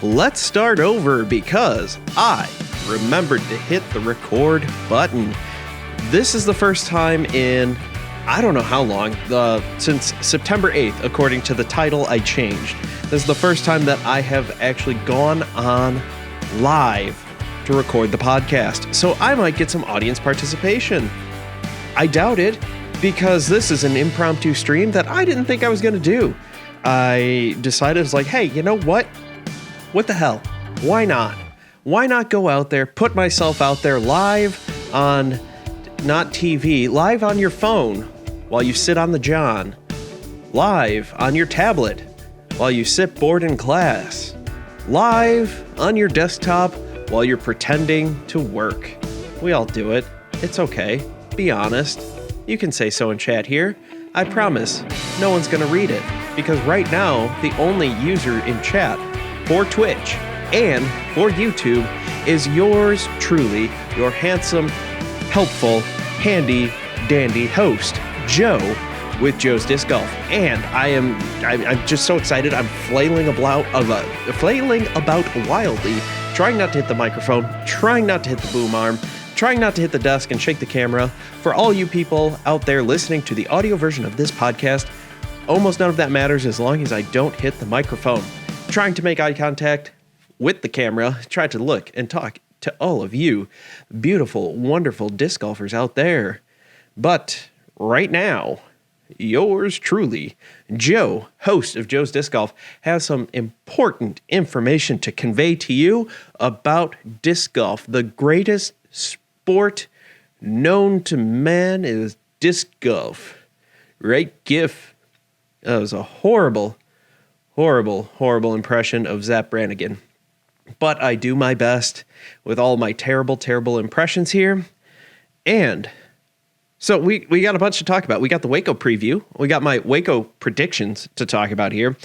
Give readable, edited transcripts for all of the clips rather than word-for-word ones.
let's start over because I remembered to hit the record button. This is the first time in, I don't know how long, since September 8th, according to the title I changed. This is the first time that I have actually gone on live to record the podcast, so I might get some audience participation. I doubt it, because this is an impromptu stream that I didn't think I was going to do. I decided, it's like, hey, you know what? What the hell? Why not? Why not go out there, put myself out there live on, not TV, live on your phone while you sit on the john, live on your tablet while you sit bored in class, live on your desktop while you're pretending to work. We all do it. It's okay. Be honest. You can say so in chat here. I promise no one's going to read it, because right now the only user in chat for Twitch and for YouTube is yours truly, your handsome, helpful, handy, dandy host, Joe, with Joe's Disc Golf. And I'm just so excited. I'm flailing about wildly, trying not to hit the microphone, trying not to hit the boom arm, trying not to hit the desk and shake the camera. For all you people out there listening to the audio version of this podcast, almost none of that matters as long as I don't hit the microphone. Trying to make eye contact with the camera, try to look and talk to all of you beautiful, wonderful disc golfers out there. But right now, yours truly, Joe, host of Joe's Disc Golf, has some important information to convey to you about disc golf. The greatest sport known to man is disc golf. Right, GIF? That was a horrible impression of Zap Brannigan. But I do my best with all my terrible impressions here. And so we got a bunch to talk about. We got the Waco preview. We got my Waco predictions to talk about here.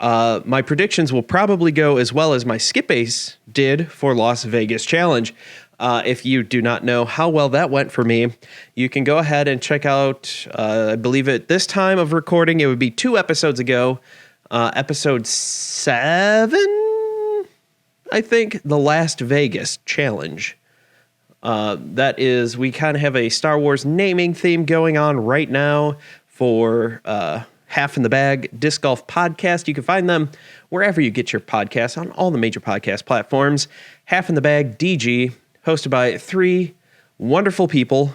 My predictions will probably go as well as my SkipAce did for Las Vegas Challenge. If you do not know how well that went for me, you can go ahead and check out, I believe at this time of recording, it would be 2 episodes ago, episode 7, I think, the Las Vegas Challenge. That is, we kind of have a Star Wars naming theme going on right now for Half in the Bag Disc Golf Podcast. You can find them wherever you get your podcasts, on all the major podcast platforms. Half in the Bag DG, hosted by 3 wonderful people.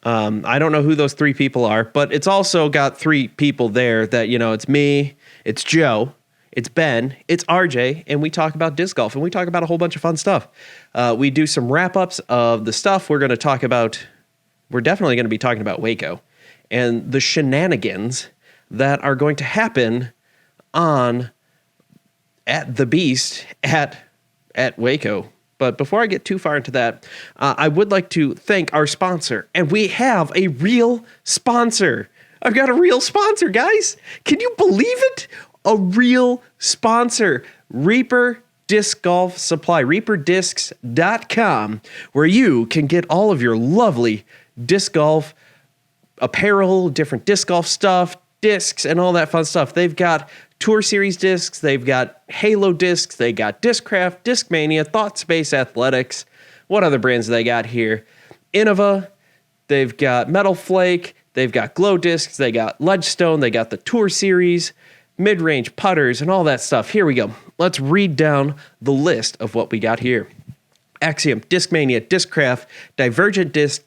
I don't know who those 3 people are, but it's also got 3 people there that, you know, it's me, it's Joe, it's Ben, it's RJ, and we talk about disc golf, and we talk about a whole bunch of fun stuff. We do some wrap-ups of the stuff we're going to talk about. We're definitely going to be talking about Waco and the shenanigans that are going to happen at the Beast at Waco. But before I get too far into that, I would like to thank our sponsor. And we have a real sponsor. I've got a real sponsor, guys. Can you believe it? A real sponsor. Reaper Disc Golf Supply. ReaperDiscs.com, where you can get all of your lovely disc golf apparel, different disc golf stuff, discs, and all that fun stuff. They've got Tour Series discs, they've got Halo discs, they got Discraft, Discmania, ThoughtSpace Athletics. What other brands do they got here? Innova, they've got Metal Flake, they've got Glow discs, they got Ledgestone, they got the Tour Series, mid-range putters, and all that stuff. Here we go. Let's read down the list of what we got here. Axiom, Discmania, Discraft, Divergent Disc,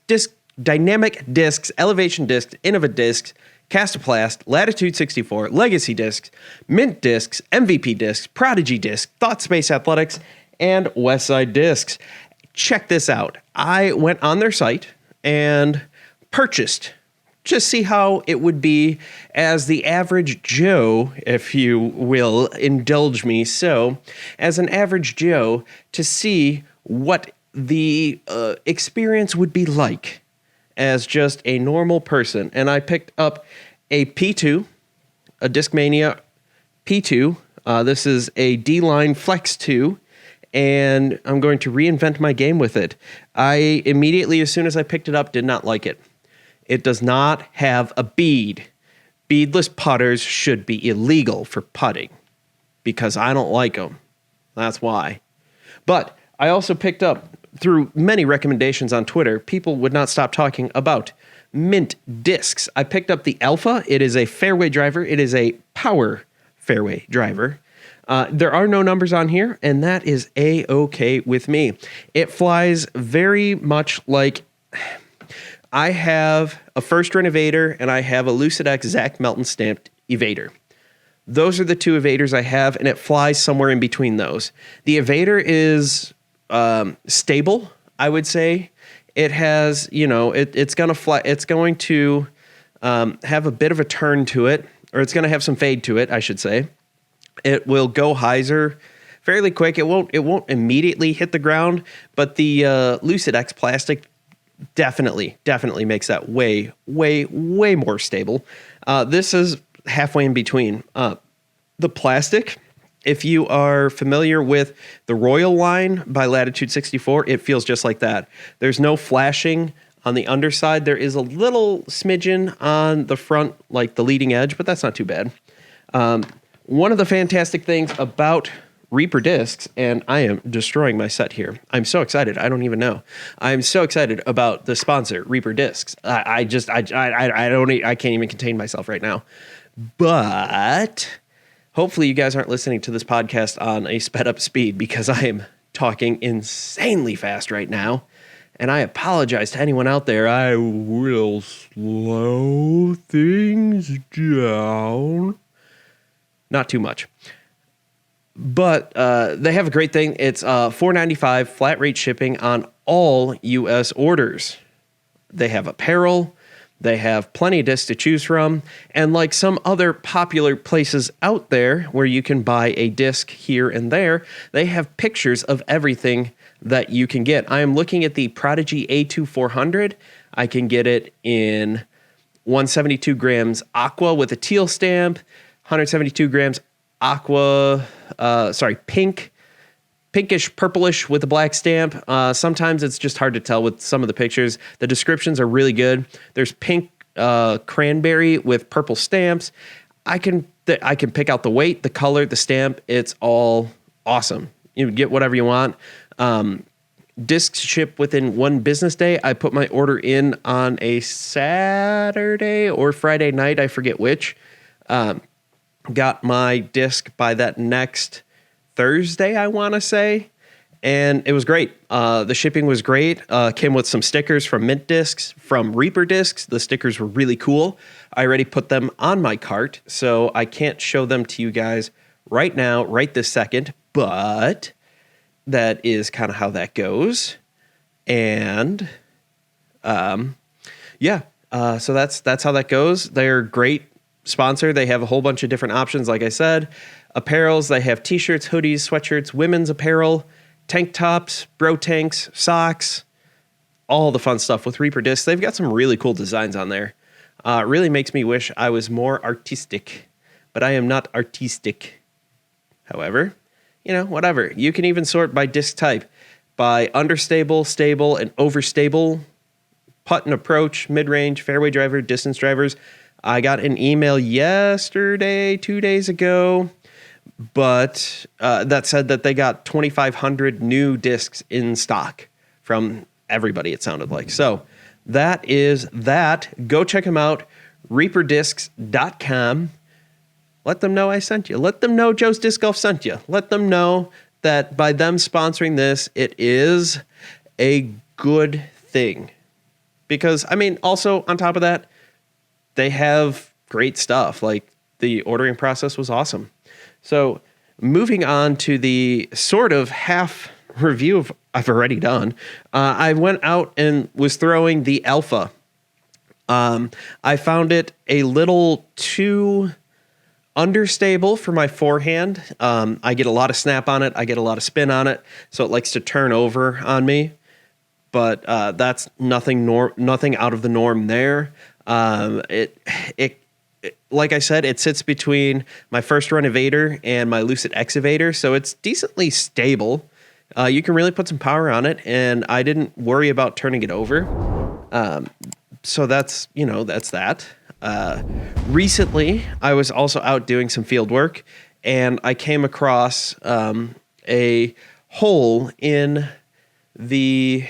Dynamic Discs, Elevation Discs, Innova Discs, Castoplast, Latitude 64, Legacy Discs, Mint Discs, MVP Discs, Prodigy Discs, ThoughtSpace Athletics, and Westside Discs. Check this out. I went on their site and purchased, just see how it would be as the average Joe, if you will indulge me so, as an average Joe, to see what the experience would be like as just a normal person. And I picked up a P2, a Discmania P2. This is a D-Line Flex 2, and I'm going to reinvent my game with it. I immediately, as soon as I picked it up, did not like it. It does not have a bead. Beadless putters should be illegal for putting because I don't like them. That's why. But I also picked up, through many recommendations on Twitter, people would not stop talking about Mint discs. I picked up the Alpha. It is a fairway driver. It is a power fairway driver. There are no numbers on here, and that is A-okay with me. It flies very much like I have a First Run Evader, and I have a Lucid X Zach Melton stamped Evader. Those are the two evaders I have, and it flies somewhere in between those. The Evader is stable, I would say. It has, it's going to fly. It's going to have a bit of a turn to it, or it's going to have some fade to it, I should say. It will go hyzer fairly quick. It won't immediately hit the ground, but the Lucid X plastic definitely makes that way more stable. This is halfway in between. The plastic, if you are familiar with the Royal line by Latitude 64, it feels just like that. There's no flashing on the underside. There is a little smidgen on the front, like the leading edge, but that's not too bad. One of the fantastic things about Reaper discs, and I am destroying my set here. I'm so excited. I don't even know. I'm so excited about the sponsor, Reaper discs. I can't even contain myself right now. But hopefully you guys aren't listening to this podcast on a sped up speed, because I am talking insanely fast right now. And I apologize to anyone out there. I will slow things down. Not too much. But they have a great thing. It's $4.95 flat rate shipping on all U.S. orders. They have apparel. They have plenty of discs to choose from. And like some other popular places out there where you can buy a disc here and there, they have pictures of everything that you can get. I am looking at the Prodigy A2400. I can get it in 172 grams aqua with a teal stamp, 172 grams pinkish purplish with a black stamp. Sometimes it's just hard to tell with some of the pictures. The descriptions are really good. There's pink cranberry with purple stamps. I can pick out the weight, the color, the stamp. It's all awesome. You get whatever you want. Discs ship within 1 business day. I put my order in on a Saturday or Friday night. I forget which. Got my disc by that next Thursday, I want to say. And it was great. The shipping was great. Came with some stickers from Mint Discs, from Reaper Discs. The stickers were really cool. I already put them on my cart, so I can't show them to you guys right now, right this second. But that is kind of how that goes. And so that's how that goes. They're great sponsor. They have a whole bunch of different options. Like I said, apparels, they have t-shirts, hoodies, sweatshirts, women's apparel, tank tops, bro tanks, socks, all the fun stuff with Reaper discs. They've got some really cool designs on there. It really makes me wish I was more artistic, but I am not artistic. However, whatever. You can even sort by disc type, by understable, stable, and overstable, putt and approach, mid-range, fairway driver, distance drivers. I got an email yesterday, 2 days ago, but that said that they got 2,500 new discs in stock from everybody, it sounded like. So that is that. Go check them out, reaperdiscs.com. Let them know I sent you. Let them know Joe's Disc Golf sent you. Let them know that by them sponsoring this, it is a good thing. Because, also on top of that, they have great stuff. Like, the ordering process was awesome. So moving on to the sort of half review I've already done, I went out and was throwing the Alpha. I found it a little too understable for my forehand. I get a lot of snap on it. I get a lot of spin on it. So it likes to turn over on me. But that's nothing out of the norm there. It like I said, it sits between my First Run Evader and my Lucid X Evader, so it's decently stable. You can really put some power on it, and I didn't worry about turning it over. So that's that. Recently, I was also out doing some field work, and I came across a hole in the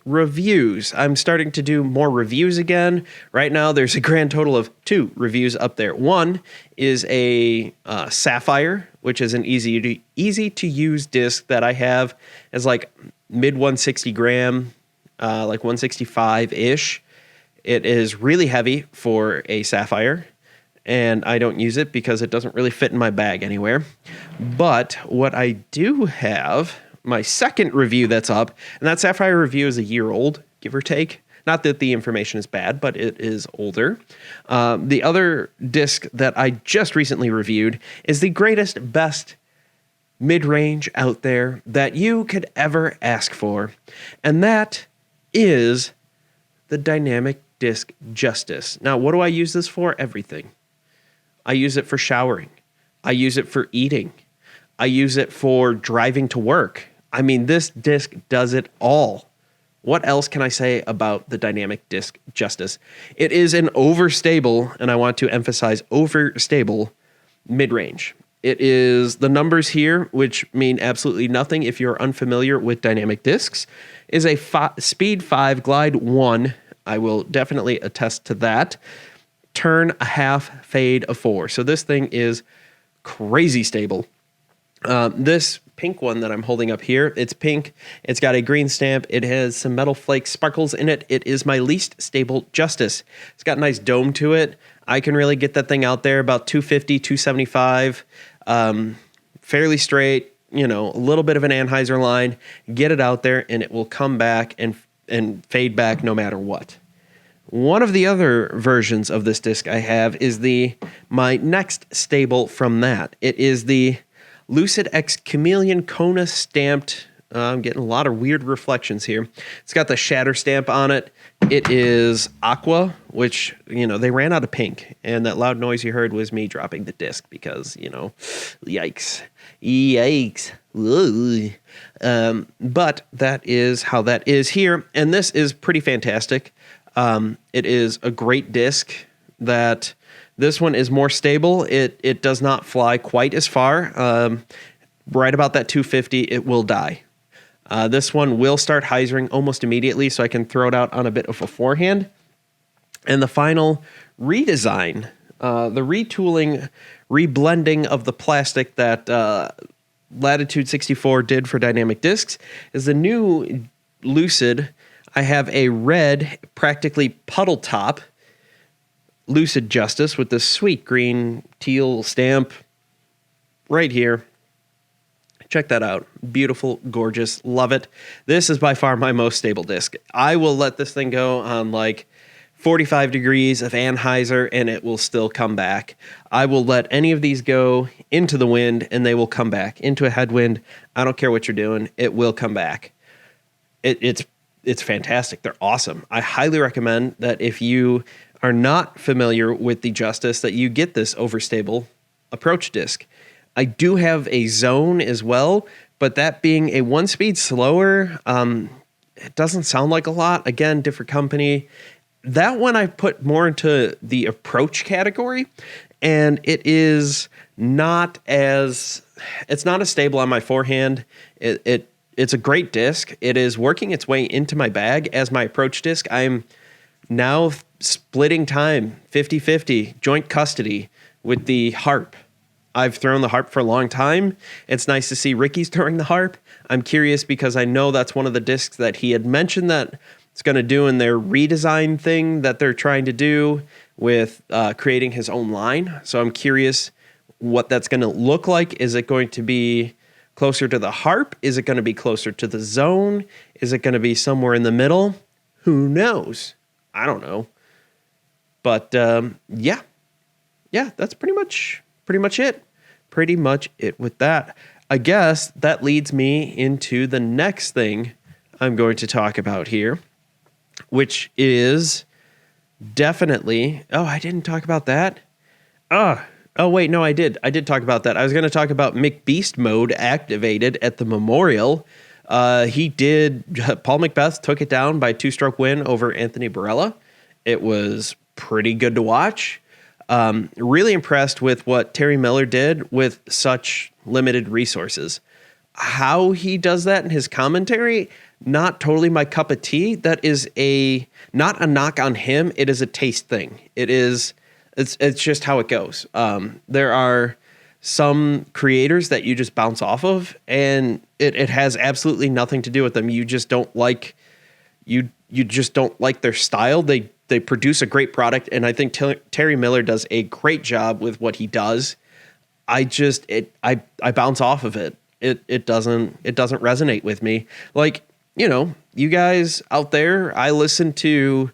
reviews. I'm starting to do more reviews again. Right now, there's a grand total of 2 reviews up there. One is a Sapphire, which is an easy to use disc that I have as like mid 160 gram, like 165-ish. It is really heavy for a Sapphire, and I don't use it because it doesn't really fit in my bag anywhere. But what I do have, my second review that's up, and that Sapphire review is a year old, give or take. Not that the information is bad, but it is older. The other disc that I just recently reviewed is the greatest, best mid-range out there that you could ever ask for, and that is the Dynamic Disc Justice. Now, what do I use this for? Everything. I use it for showering. I use it for eating. I use it for driving to work. I mean, this disc does it all. What else can I say about the Dynamic Disc Justice? It is an overstable, and I want to emphasize overstable, mid-range. It is the numbers here, which mean absolutely nothing if you're unfamiliar with dynamic discs, is a speed 5, glide 1. I will definitely attest to that. Turn a half, fade a 4. So this thing is crazy stable. This pink one that I'm holding up here, it's pink. It's got a green stamp. It has some metal flake sparkles in it. It is my least stable Justice. It's got a nice dome to it. I can really get that thing out there about 250, 275, fairly straight, a little bit of an Anheuser line, get it out there, and it will come back and fade back no matter what. One of the other versions of this disc I have is my next stable from that. It is the Lucid X Chameleon Kona stamped. I'm getting a lot of weird reflections here. It's got the shatter stamp on it. It is aqua, which, they ran out of pink. And that loud noise you heard was me dropping the disc because, yikes. But that is how that is here. And this is pretty fantastic. It is a great disc that this one is more stable. It does not fly quite as far. Right about that 250, it will die. This one will start hyzering almost immediately, so I can throw it out on a bit of a forehand. And the final redesign, the retooling, reblending of the plastic that Latitude 64 did for dynamic discs is the new Lucid. I have a red, practically puddle top Lucid Justice with this sweet green teal stamp right here. Check that out. Beautiful, gorgeous, love it. This is by far my most stable disc. I will let this thing go on like 45 degrees of Anheuser and it will still come back. I will let any of these go into the wind and they will come back. Into a headwind, I don't care what you're doing, it will come back. It's fantastic. They're awesome. I highly recommend that if you are not familiar with the Justice, that you get this overstable approach disc. I do have a Zone as well, but that being a 1-speed slower, it doesn't sound like a lot. Again, different company. That one I put more into the approach category, and it's not as stable on my forehand. It's a great disc. It is working its way into my bag as my approach disc. I'm now splitting time 50-50, joint custody with the harp. I've thrown the harp for a long time. It's nice to see Ricky's throwing the harp. I'm curious because I know that's one of the discs that he had mentioned that it's going to do in their redesign thing that they're trying to do with creating his own line. So I'm curious what that's going to look like. Is it going to be closer to the harp? Is it going to be closer to the Zone? Is it going to be somewhere in the middle? Who knows? I don't know. But yeah, that's pretty much it. Pretty much it with that. I guess that leads me into the next thing I'm going to talk about here, which is definitely... Oh, I didn't talk about that? Oh, wait, no, I did. I did talk about that. I was going to talk about McBeast mode activated at the Memorial. He did... Paul Macbeth took it down by 2-stroke win over Anthony Barella. It was pretty good to watch. Really impressed with what Terry Miller did with such limited resources. How he does that in his commentary, not totally my cup of tea. That is not a knock on him. It is a taste thing. It's just how it goes. There are some creators that you just bounce off of, and it has absolutely nothing to do with them. You just don't like you just don't like their style. They produce a great product, and I think Terry Miller does a great job with what he does. I bounce off of it. It doesn't resonate with me. Like, you guys out there, I listen to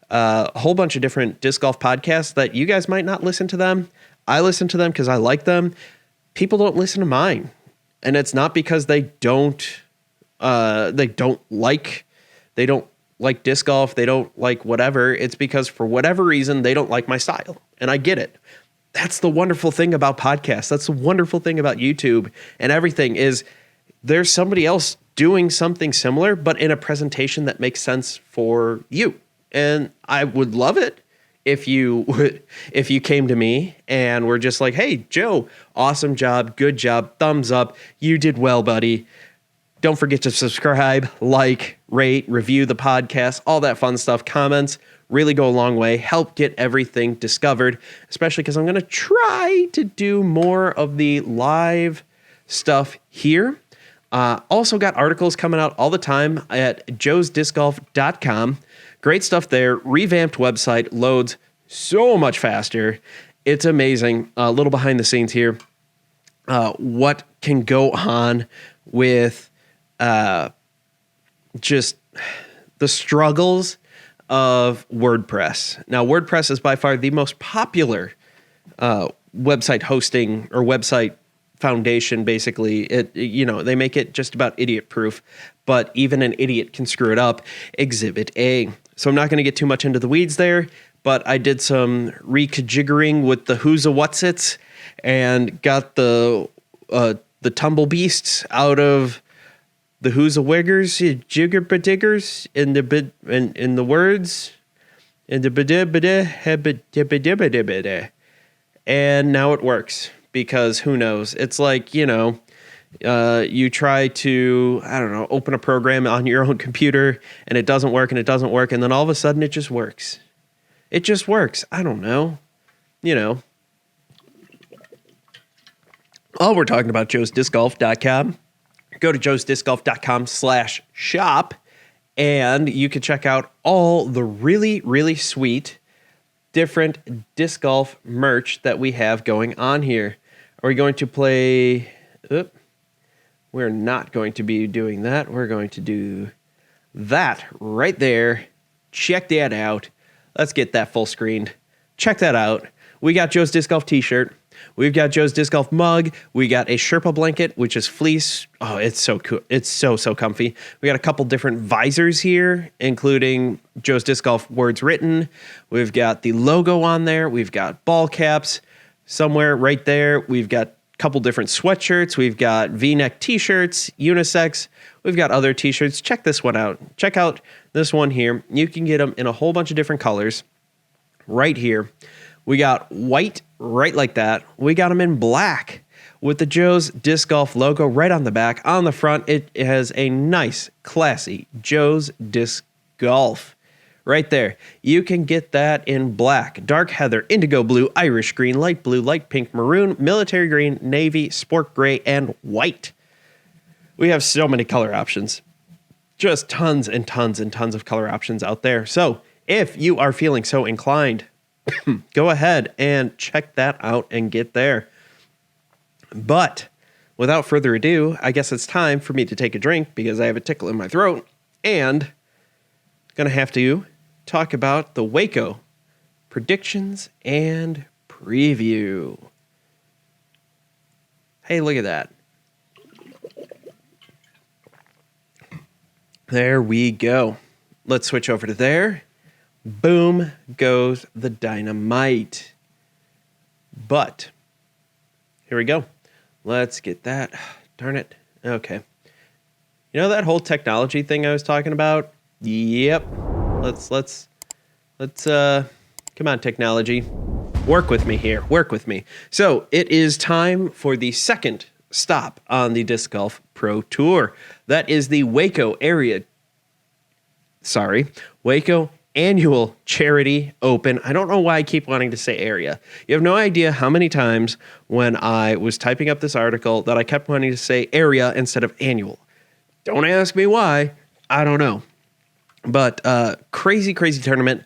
a whole bunch of different disc golf podcasts that you guys might not listen to them. I listen to them because I like them. People don't listen to mine, and it's not because they don't like disc golf. They don't like whatever. It's because for whatever reason, they don't like my style, and I get it. That's the wonderful thing about podcasts. That's the wonderful thing about YouTube and everything is there's somebody else doing something similar, but in a presentation that makes sense for you. And I would love it if you came to me and were just like, hey, Joe, awesome job, good job, thumbs up, you did well, buddy. Don't forget to subscribe, like, rate, review the podcast, all that fun stuff. Comments really go a long way. Help get everything discovered, especially because I'm going to try to do more of the live stuff here. Also got articles coming out all the time at joesdiscgolf.com. Great stuff there. Revamped website, loads so much faster. It's amazing. A little behind the scenes here. What can go on with just the struggles of WordPress. Now, WordPress is by far the most popular website hosting or website foundation. Basically, they make it just about idiot proof, but even an idiot can screw it up. Exhibit A. So I'm not going to get too much into the weeds there, but I did some reconfiguring with the who's a what's its and got the tumble beasts out of the who's a wiggers, jigger diggers in the words, in the and now it works because who knows? It's like, you try to, open a program on your own computer and it doesn't work and it doesn't work. And then all of a sudden it just works. It just works. I don't know. All we're talking about, joesdiscgolf.com. Go to joesdiscgolf.com/shop and you can check out all the really, really sweet different disc golf merch that we have going on here. Are we going to play? We're not going to be doing that. We're going to do that right there. Check that out. Let's get that full screened. Check that out. We got Joe's Disc Golf t-shirt. We've got Joe's Disc Golf mug. We got a Sherpa blanket, which is fleece. Oh, it's so cool. It's so comfy. We got a couple different visors here, including Joe's Disc Golf words written. We've got the logo on there. We've got ball caps somewhere right there. We've got a couple different sweatshirts. We've got V-neck t-shirts, unisex. We've got other t-shirts. Check this one out. Check out this one here. You can get them in a whole bunch of different colors right here. We got white right like that. We got them in black with the Joe's Disc Golf logo right on the back. On the front, it has a nice, classy Joe's Disc Golf right there. You can get that in black, dark heather, indigo blue, Irish green, light blue, light pink, maroon, military green, navy, sport gray, and white. We have so many color options. Just tons and tons and tons of color options out there. So if you are feeling so inclined, go ahead and check that out and get there. But without further ado, I guess it's time for me to take a drink because I have a tickle in my throat and going to have to talk about the Waco predictions and preview. Hey, look at that. There we go. Let's switch over to there. Boom goes the dynamite. But here we go. Let's get that. Darn it. Okay. You know that whole technology thing I was talking about? Yep. Let's come on, technology. Work with me here. Work with me. So it is time for the second stop on the Disc Golf Pro Tour. That is the Waco Annual Charity Open. I don't know why I keep wanting to say area. You have no idea how many times when I was typing up this article that I kept wanting to say area instead of annual. Don't ask me why. I don't know. But crazy tournament.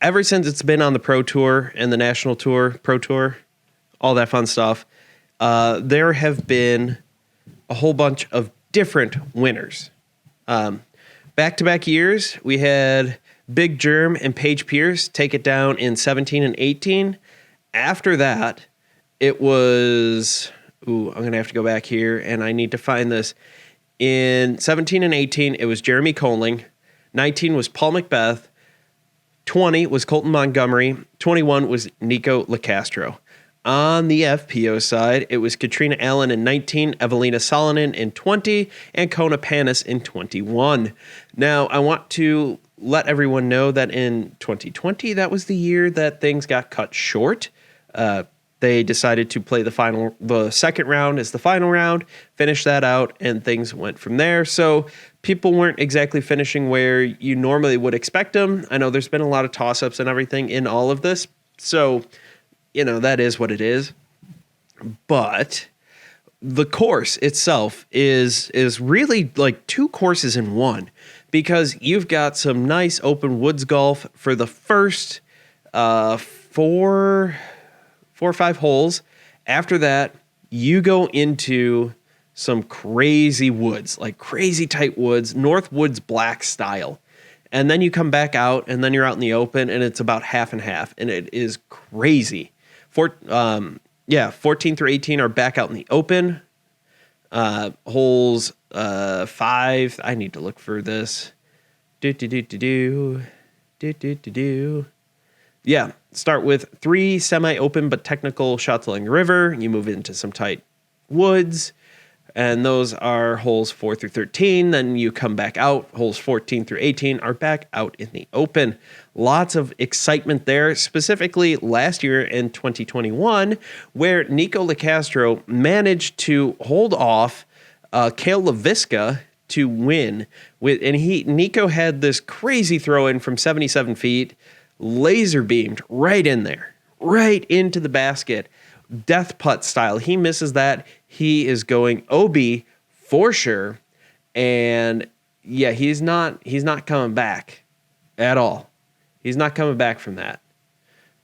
Ever since it's been on the Pro Tour and the National Tour, Pro Tour, all that fun stuff, there have been a whole bunch of different winners. Back-to-back years, we had Big Germ and Paige Pierce take it down in 17 and 18. After that, it was... I'm going to have to go back here, and I need to find this. In 17 and 18, it was Jeremy Coling. 19 was Paul Macbeth. 20 was Colton Montgomery. 21 was Nico LaCastro. On the FPO side, it was Katrina Allen in 19, Evelina Salonen in 20, and Kona Panis in 21. Now, I want to let everyone know that in 2020, that was the year that things got cut short. They decided to play the second round as the final round, finish that out, and things went from there. So people weren't exactly finishing where you normally would expect them. I know there's been a lot of toss-ups and everything in all of this. So, that is what it is. But the course itself is really like two courses in one, because you've got some nice open woods golf for the first four or five holes. After that, you go into some crazy woods, like crazy tight woods, North Woods Black style. And then you come back out, and then you're out in the open, and it's about half and half, and it is crazy. 14 through 18 are back out in the open. Holes 5, I need to look for this. Yeah, start with 3 semi-open but technical shots along the river. You move into some tight woods, and those are holes 4 through 13. Then you come back out. Holes 14 through 18 are back out in the open. Lots of excitement there, specifically last year in 2021, where Nico LaCastro managed to hold off Cale LaVisca to win. Nico had this crazy throw-in from 77 feet, laser beamed right in there, right into the basket. Death putt style. He misses that. He is going OB for sure. And yeah, he's not coming back at all. He's not coming back from that,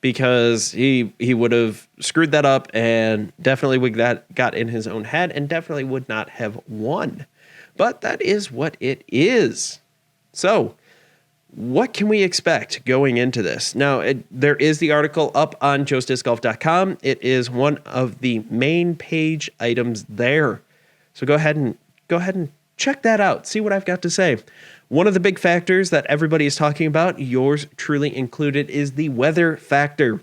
because he would have screwed that up and definitely would that got in his own head and definitely would not have won. But that is what it is. So what can we expect going into this? Now, there is the article up on joesdiscgolf.com. It is one of the main page items there. So go ahead and check that out. See what I've got to say. One of the big factors that everybody is talking about, yours truly included, is the weather factor.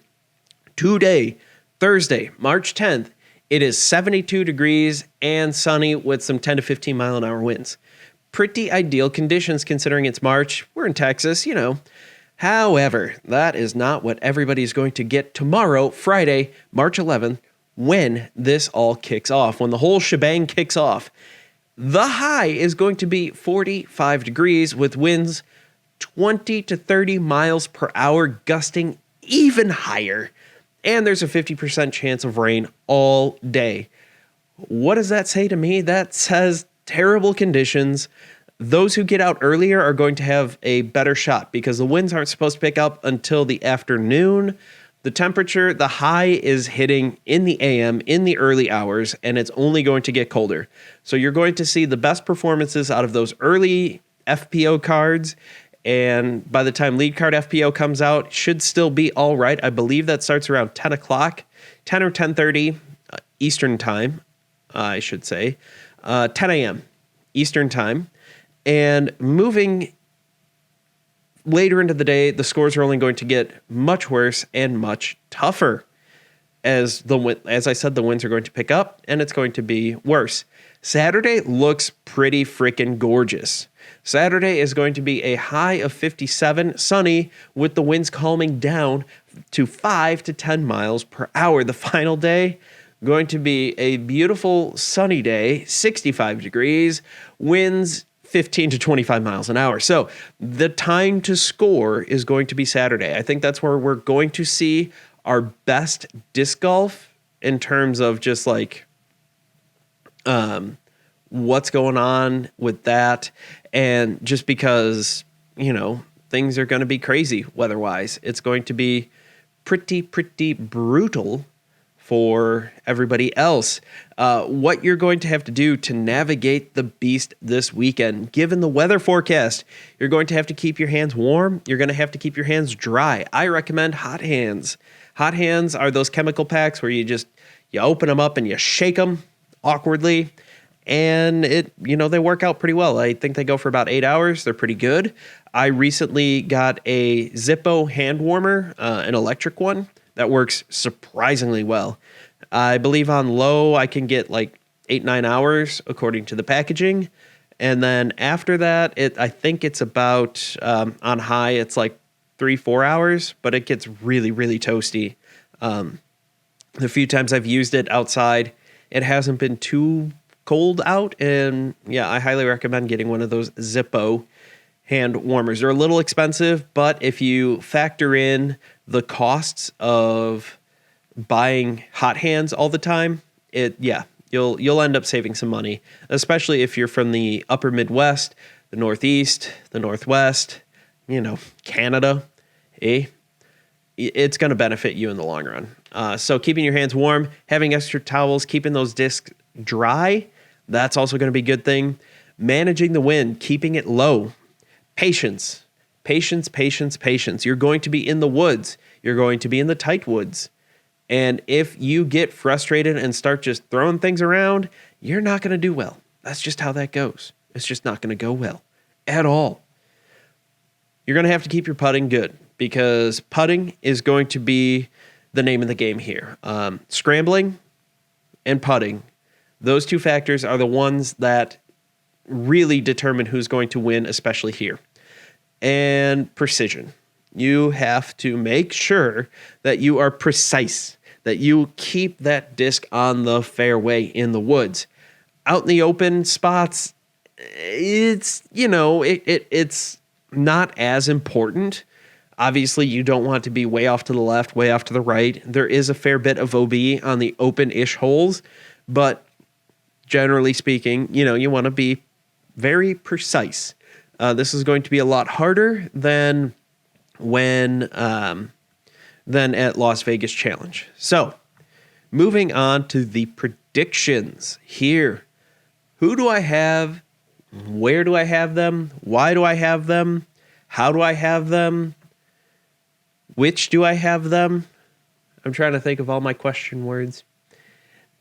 Today, Thursday, March 10th, it is 72 degrees and sunny with some 10 to 15 mile an hour winds. Pretty ideal conditions considering it's March. We're in Texas, However, that is not what everybody's going to get tomorrow, Friday, March 11th, when this all kicks off, when the whole shebang kicks off. The high is going to be 45 degrees with winds 20 to 30 miles per hour, gusting even higher. And there's a 50% chance of rain all day. What does that say to me? That says terrible conditions. Those who get out earlier are going to have a better shot because the winds aren't supposed to pick up until the afternoon. The temperature, the high is hitting in the AM in the early hours, and it's only going to get colder. So you're going to see the best performances out of those early FPO cards. And by the time lead card FPO comes out, should still be all right. I believe that starts around 10 o'clock, 10 or 10:30 Eastern time, I should say, 10 a.m. Eastern time. And moving later into the day, the scores are only going to get much worse and much tougher. As I said, the winds are going to pick up and it's going to be worse. Saturday looks pretty freaking gorgeous. Saturday is going to be a high of 57, sunny, with the winds calming down to 5 to 10 miles per hour. The final day, going to be a beautiful sunny day, 65 degrees, winds 15 to 25 miles an hour. So the time to score is going to be Saturday. I think that's where we're going to see our best disc golf in terms of just like what's going on with that. And just because, things are going to be crazy weather-wise. It's going to be pretty brutal for everybody else. What you're going to have to do to navigate the beast this weekend, given the weather forecast, you're going to have to keep your hands warm. You're going to have to keep your hands dry. I recommend hot hands. Hot hands are those chemical packs where you open them up and you shake them awkwardly, and they work out pretty well. I think they go for about 8 hours. They're pretty good. I recently got a Zippo hand warmer, an electric one, that works surprisingly well. I believe on low, I can get like 8-9 hours according to the packaging. And then after that, I think it's about, on high, it's like 3-4 hours, but it gets really, really toasty. The few times I've used it outside, it hasn't been too cold out. And yeah, I highly recommend getting one of those Zippo hand warmers. They're a little expensive, but if you factor in the costs of buying hot hands all the time, you'll end up saving some money, especially if you're from the upper Midwest, the Northeast, the Northwest, Canada. It's going to benefit you in the long run. So keeping your hands warm, having extra towels, keeping those discs dry, that's also going to be a good thing. Managing the wind, keeping it low. Patience. You're going to be in the woods. You're going to be in the tight woods. And if you get frustrated and start just throwing things around, you're not going to do well. That's just how that goes. It's just not going to go well at all. You're going to have to keep your putting good, because putting is going to be the name of the game here. Scrambling and putting, those two factors are the ones that really determine who's going to win, especially here. And precision. You have to make sure that you are precise, that you keep that disc on the fairway in the woods. Out in the open spots, it's not as important. Obviously, you don't want to be way off to the left, way off to the right. There is a fair bit of OB on the open-ish holes, but generally speaking, you want to be very precise. This is going to be a lot harder than at Las Vegas Challenge. So, moving on to the predictions here. Who do I have? Where do I have them? Why do I have them? How do I have them? Which do I have them? I'm trying to think of all my question words.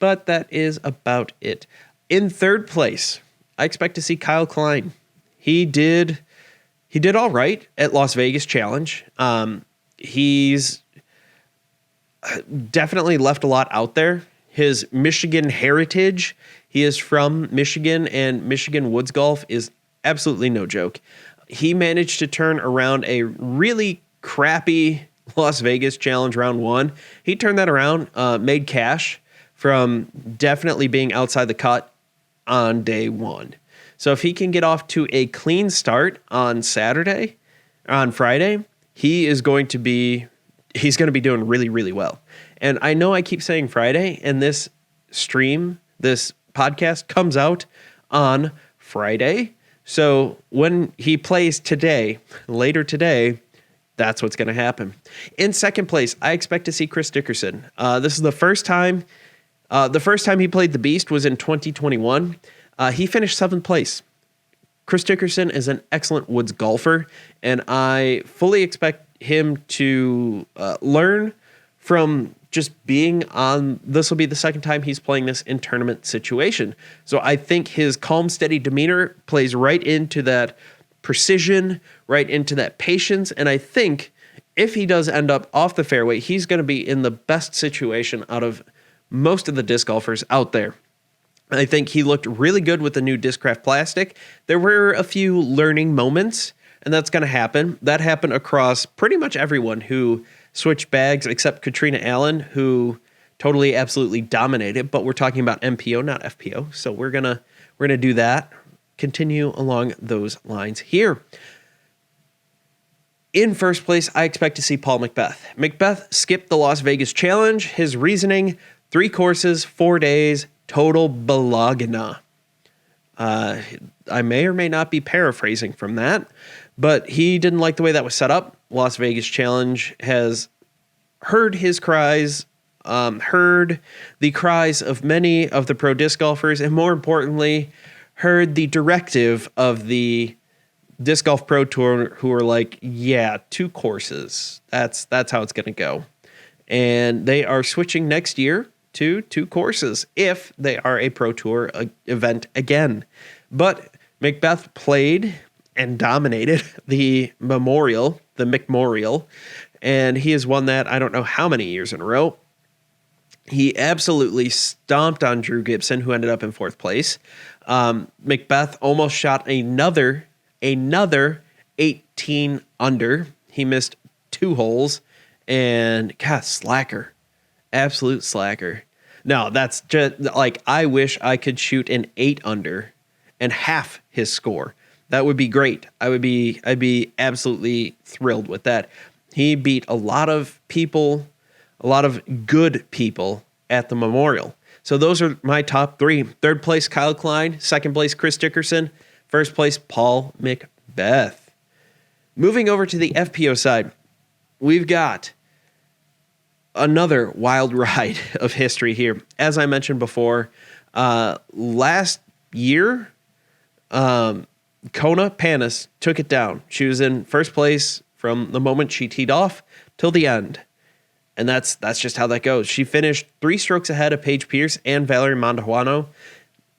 But that is about it. In third place, I expect to see Kyle Klein. He did all right at Las Vegas Challenge. He's definitely left a lot out there. His Michigan heritage, he is from Michigan, and Michigan woods golf is absolutely no joke. He managed to turn around a really crappy Las Vegas Challenge round one. He turned that around, made cash from definitely being outside the cut on day one. So if he can get off to a clean start on Friday, he's going to be doing really, really well. And I know I keep saying Friday, and this podcast comes out on Friday. So when he plays later today, that's what's going to happen. In second place, I expect to see Chris Dickerson. This is the first time. The first time he played the Beast was in 2021. He finished 7th place. Chris Dickerson is an excellent woods golfer, and I fully expect him to learn from just being on. This will be the second time he's playing this in tournament situation. So I think his calm, steady demeanor plays right into that precision, right into that patience. And I think if he does end up off the fairway, he's going to be in the best situation out of most of the disc golfers out there. I think he looked really good with the new Discraft plastic. There were a few learning moments, and that's going to happen. That happened across pretty much everyone who switched bags except Katrina Allen, who totally, absolutely dominated. But we're talking about MPO, not FPO. So we're gonna do that. Continue along those lines here. In first place, I expect to see Paul Macbeth. Macbeth skipped the Las Vegas Challenge. His reasoning: 3 courses, 4 days, total balagna. I may or may not be paraphrasing from that, but he didn't like the way that was set up. Las Vegas Challenge has heard his cries, heard the cries of many of the pro disc golfers, and more importantly, heard the directive of the Disc Golf Pro Tour, who are like, yeah, 2 courses. That's how it's going to go. And they are switching next year to 2 courses if they are a Pro Tour event again. But Macbeth played and dominated the McMemorial, and he has won that I don't know how many years in a row. He absolutely stomped on Drew Gibson, who ended up in 4th place. Macbeth almost shot another 18 under. He missed 2 holes, and God, slacker. Absolute slacker. No, that's just like, I wish I could shoot an 8 under and half his score. That would be great. I'd be absolutely thrilled with that. He beat a lot of people, a lot of good people at the Memorial. So those are my top 3. 3rd place, Kyle Klein. 2nd place, Chris Dickerson. 1st place, Paul Macbeth. Moving over to the FPO side, we've got another wild ride of history here. As I mentioned before, last year, Kona Panis took it down. She was in 1st place from the moment she teed off till the end. And that's just how that goes. She finished 3 strokes ahead of Paige Pierce and Valerie Mandajuano.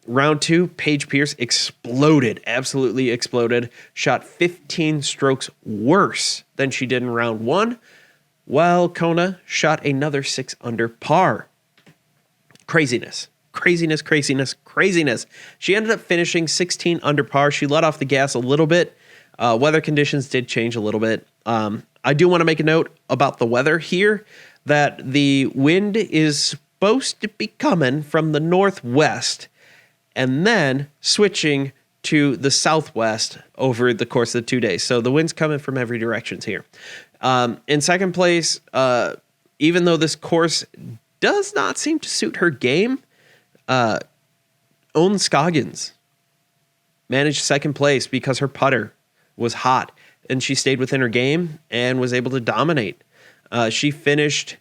Round 2, Paige Pierce exploded, absolutely exploded, shot 15 strokes worse than she did in round 1, while Kona shot another 6 under par. Craziness. She ended up finishing 16 under par. She let off the gas a little bit. Weather conditions did change a little bit. I do want to make a note about the weather here, that the wind is supposed to be coming from the northwest and then switching to the southwest over the course of the 2 days. So the wind's coming from every direction here. In 2nd place, even though this course does not seem to suit her game, Owen Scoggins managed 2nd place because her putter was hot and she stayed within her game and was able to dominate. She finished,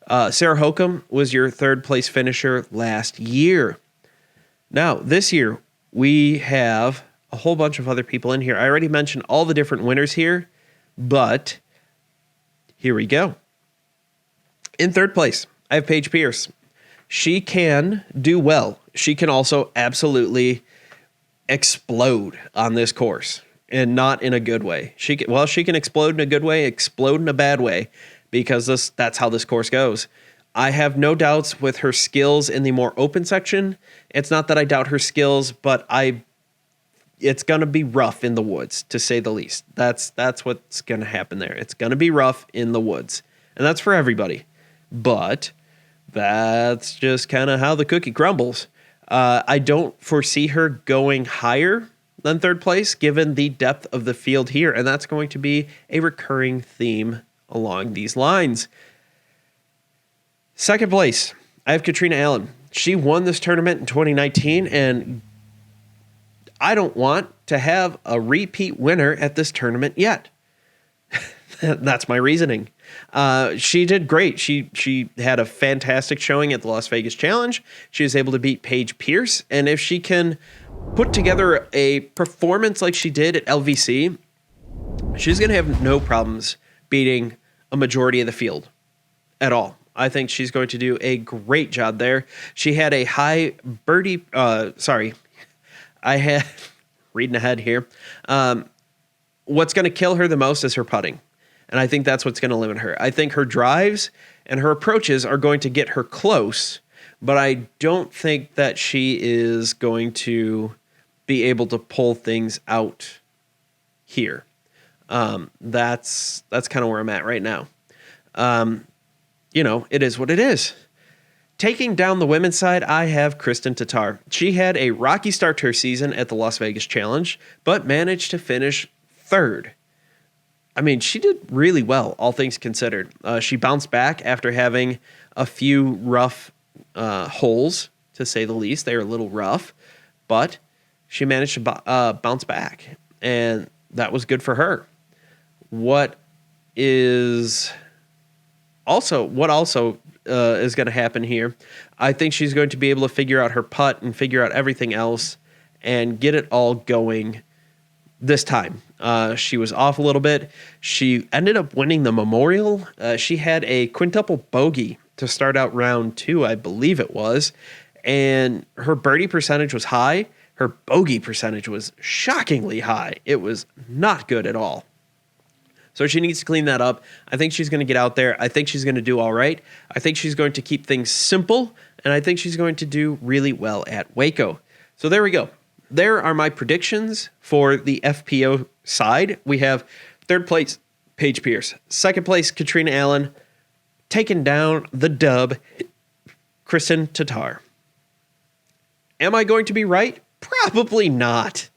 Sarah Hokum was your 3rd place finisher last year. Now, this year, we have a whole bunch of other people in here. I already mentioned all the different winners here, but here we go. In 3rd place, I have Paige Pierce. She can do well. She can also absolutely explode on this course, and not in a good way. She can explode in a good way, explode in a bad way, because that's how this course goes. I have no doubts with her skills in the more open section. It's not that I doubt her skills, but it's going to be rough in the woods, to say the least. That's what's going to happen there. It's going to be rough in the woods, and that's for everybody. But that's just kind of how the cookie crumbles. I don't foresee her going higher than 3rd place, given the depth of the field here, and that's going to be a recurring theme along these lines. 2nd place, I have Katrina Allen. She won this tournament in 2019, and I don't want to have a repeat winner at this tournament yet. That's my reasoning. She did great. She had a fantastic showing at the Las Vegas Challenge. She was able to beat Paige Pierce, and if she can put together a performance like she did at LVC, she's going to have no problems beating a majority of the field at all. I think she's going to do a great job there. She had a high birdie. I had reading ahead here. What's going to kill her the most is her putting. And I think that's what's going to limit her. I think her drives and her approaches are going to get her close, but I don't think that she is going to be able to pull things out here. That's kind of where I'm at right now. It is what it is. Taking down the women's side, I have Kristen Tatar. She had a rocky start to her season at the Las Vegas Challenge, but managed to finish third. I mean, she did really well, all things considered. She bounced back after having a few rough holes, to say the least. They were a little rough, but she managed to bounce back, and that was good for her. What also is going to happen here, I think she's going to be able to figure out her putt and figure out everything else and get it all going this time. She was off a little bit. She ended up winning the Memorial. She had a quintuple bogey to start out round 2, I believe it was, and her birdie percentage was high. Her bogey percentage was shockingly high. It was not good at all. So she needs to clean that up. I think she's going to get out there. I think she's going to do all right. I think she's going to keep things simple, and I think she's going to do really well at Waco. So there we go. There are my predictions for the FPO side. We have third place, Paige Pierce. Second place, Katrina Allen. Taking down the dub, Kristen Tatar. Am I going to be right? Probably not.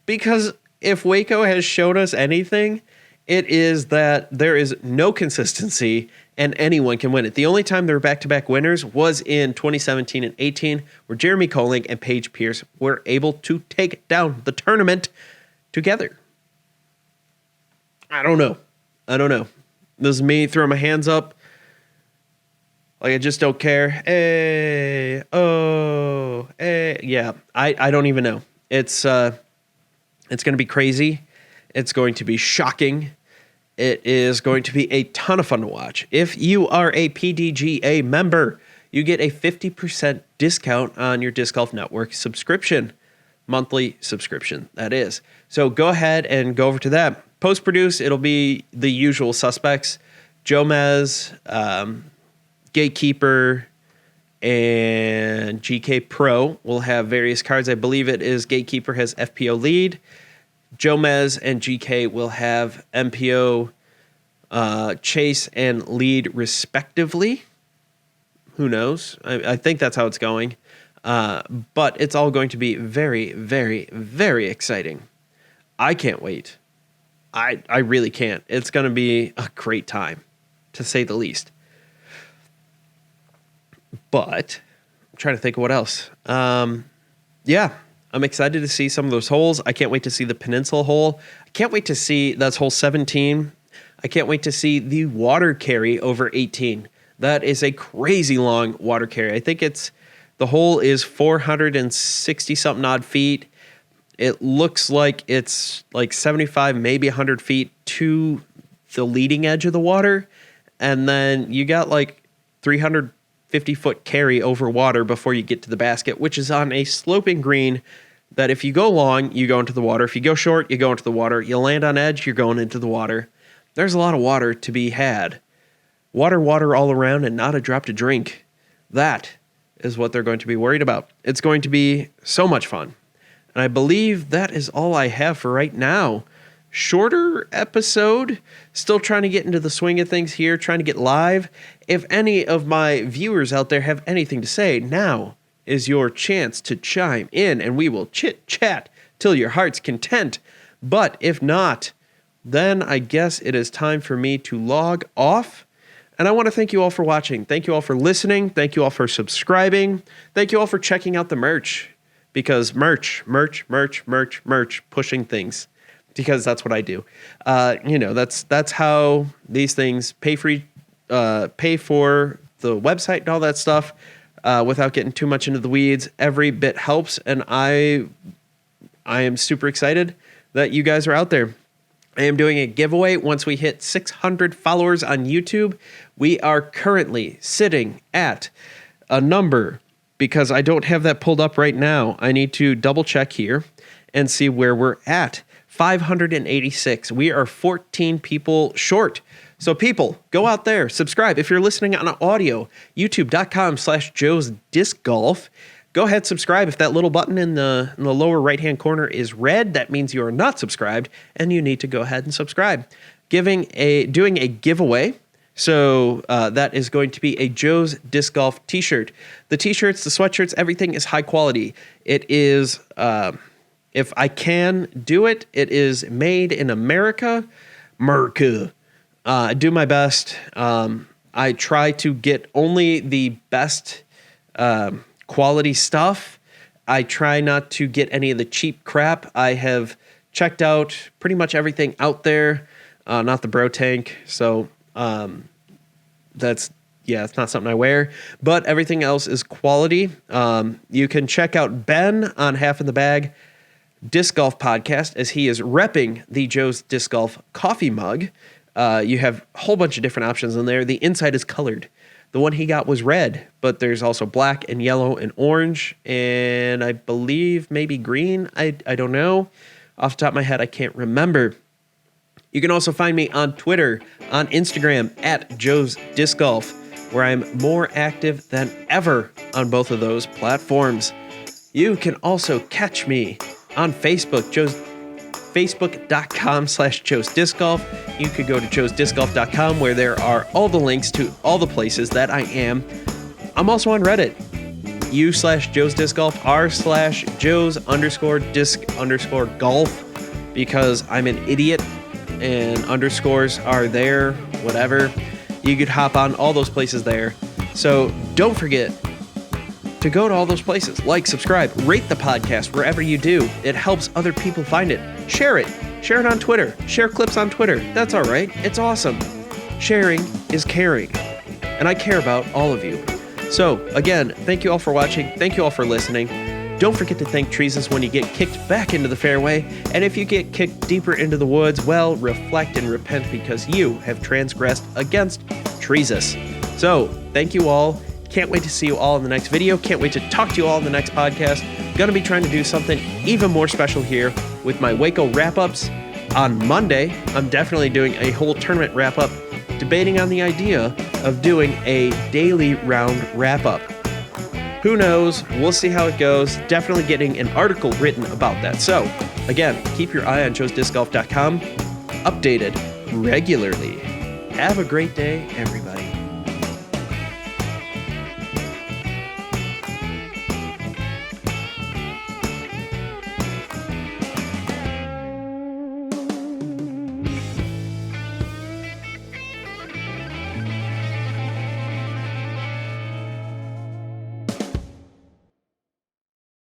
Because if Waco has shown us anything, it is that there is no consistency and anyone can win it. The only time there were back-to-back winners was in 2017 and 18, where Jeremy Colling and Paige Pierce were able to take down the tournament together. I don't know. This is me throwing my hands up like I just don't care. Hey, oh, hey. Yeah, I don't even know. It's going to be crazy. It's going to be shocking. It is going to be a ton of fun to watch. If you are a PDGA member, you get a 50% discount on your Disc Golf Network subscription. Monthly subscription, that is. So go ahead and go over to that. Post-produce, it'll be the usual suspects. Jomez, Gatekeeper, and GK Pro will have various cards. I believe it is Gatekeeper has FPO lead. Jomez and GK will have MPO, chase, and lead respectively. Who knows? I think that's how it's going. But it's all going to be very, very, very exciting. I can't wait. I really can't. It's going to be a great time, to say the least. But I'm trying to think of what else. Yeah. I'm excited to see some of those holes. I can't wait to see the Peninsula hole. I can't wait to see, that's hole 17. I can't wait to see the water carry over 18. That is a crazy long water carry. I think the hole is 460 something odd feet. It looks like it's like 75, maybe 100 feet to the leading edge of the water. And then you got like 350-foot carry over water before you get to the basket, which is on a sloping green that if you go long, you go into the water. If you go short, you go into the water. You land on edge, you're going into the water. There's a lot of water to be had. Water all around and not a drop to drink. That is what they're going to be worried about. It's going to be so much fun. And I believe that is all I have for right now. Shorter episode, still trying to get into the swing of things here, trying to get live. If any of my viewers out there have anything to say, now is your chance to chime in, and we will chit-chat till your heart's content. But if not, then I guess it is time for me to log off. And I want to thank you all for watching. Thank you all for listening. Thank you all for subscribing. Thank you all for checking out the merch. Because merch, pushing things. Because that's what I do. That's how these things pay for the website and all that stuff. Without getting too much into the weeds, every bit helps, and I am super excited that you guys are out there. I am doing a giveaway once we hit 600 followers on YouTube. We are currently sitting at a number, because I don't have that pulled up right now. I need to double check here and see where we're at. 586. We are 14 people short. So people, go out there, subscribe. If you're listening on audio, youtube.com/Joe's Disc Golf. Go ahead, subscribe. If that little button in the lower right-hand corner is red, that means you are not subscribed, and you need to go ahead and subscribe. Doing a giveaway. So that is going to be a Joe's Disc Golf t-shirt. The t-shirts, the sweatshirts, everything is high quality. It is, if I can do it, it is made in America. I do my best. I try to get only the best quality stuff. I try not to get any of the cheap crap. I have checked out pretty much everything out there, not the bro tank. So it's not something I wear, but everything else is quality. You can check out Ben on Half in the Bag Disc Golf Podcast as he is repping the Joe's Disc Golf coffee mug. You have a whole bunch of different options in there. The inside is colored. The one he got was red, but there's also black and yellow and orange, and I believe maybe green. I don't know. Off the top of my head, I can't remember. You can also find me on Twitter, on Instagram, at Joe's Disc Golf, where I'm more active than ever on both of those platforms. You can also catch me on Facebook, Facebook.com/Joe's Disc Golf. You could go to joesdiscgolf.com where there are all the links to all the places that I am. I'm also on Reddit. U/Joe's Disc Golf, R/Joe's_disc_golf, because I'm an idiot and underscores are there, whatever. You could hop on all those places there. So don't forget to go to all those places. Like, subscribe, rate the podcast wherever you do. It helps other people find it. Share it. Share it on Twitter. Share clips on Twitter. That's all right. It's awesome. Sharing is caring. And I care about all of you. So, again, thank you all for watching. Thank you all for listening. Don't forget to thank treason when you get kicked back into the fairway. And if you get kicked deeper into the woods, well, reflect and repent because you have transgressed against treason. So, thank you all. Can't wait to see you all in the next video. Can't wait to talk to you all in the next podcast. Gonna be trying to do something even more special here with my Waco wrap-ups. On Monday, I'm definitely doing a whole tournament wrap-up, debating on the idea of doing a daily round wrap-up. Who knows? We'll see how it goes. Definitely getting an article written about that. So, again, keep your eye on joesdiscgolf.com, updated regularly. Have a great day, everybody.